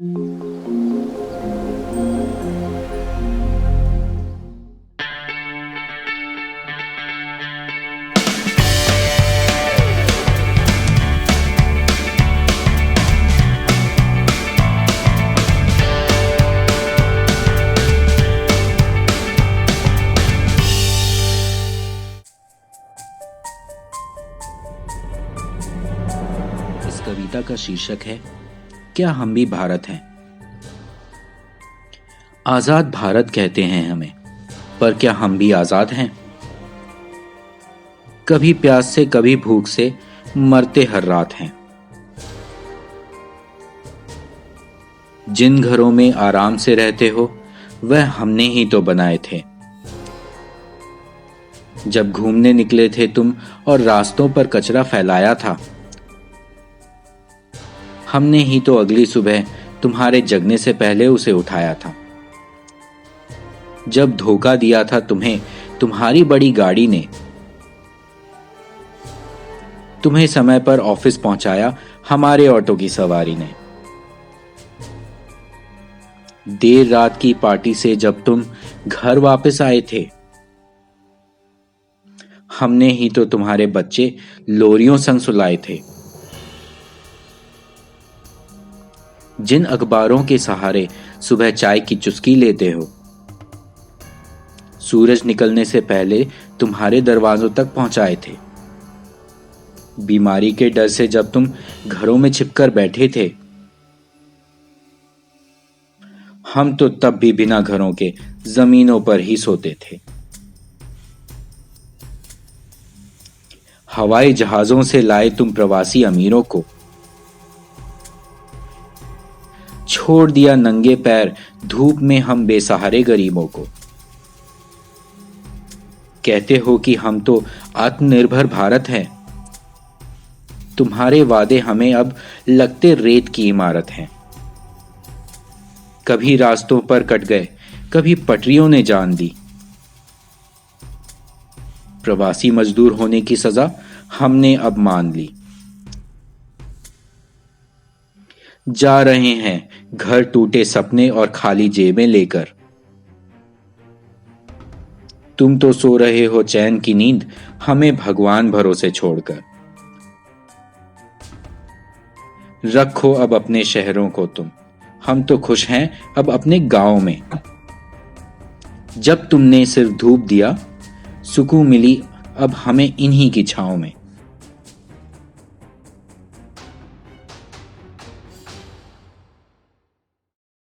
इस कविता का शीर्षक है क्या हम भी भारत हैं। आजाद भारत कहते हैं हमें, पर क्या हम भी आजाद हैं? कभी प्यास से कभी भूख से मरते हर रात हैं। जिन घरों में आराम से रहते हो वह हमने ही तो बनाए थे। जब घूमने निकले थे तुम और रास्तों पर कचरा फैलाया था, हमने ही तो अगली सुबह तुम्हारे जगने से पहले उसे उठाया था। जब धोखा दिया था तुम्हें तुम्हारी बड़ी गाड़ी ने, तुम्हें समय पर ऑफिस पहुंचाया हमारे ऑटो की सवारी ने। देर रात की पार्टी से जब तुम घर वापस आए थे, हमने ही तो तुम्हारे बच्चे लोरियों संग सुलाए थे। जिन अखबारों के सहारे सुबह चाय की चुस्की लेते हो, सूरज निकलने से पहले तुम्हारे दरवाजों तक पहुंचाए थे। बीमारी के डर से जब तुम घरों में छिपकर बैठे थे, हम तो तब भी बिना घरों के जमीनों पर ही सोते थे। हवाई जहाजों से लाए तुम प्रवासी अमीरों को, छोड़ दिया नंगे पैर धूप में हम बेसहारे गरीबों को। कहते हो कि हम तो आत्मनिर्भर भारत हैं, तुम्हारे वादे हमें अब लगते रेत की इमारत हैं। कभी रास्तों पर कट गए, कभी पटरियों ने जान दी। प्रवासी मजदूर होने की सजा हमने अब मान ली। जा रहे हैं घर टूटे सपने और खाली जेबें लेकर। तुम तो सो रहे हो चैन की नींद, हमें भगवान भरोसे छोड़कर। रखो अब अपने शहरों को तुम, हम तो खुश हैं अब अपने गांव में। जब तुमने सिर्फ धूप दिया, सुकून मिली अब हमें इन्हीं की छांव में।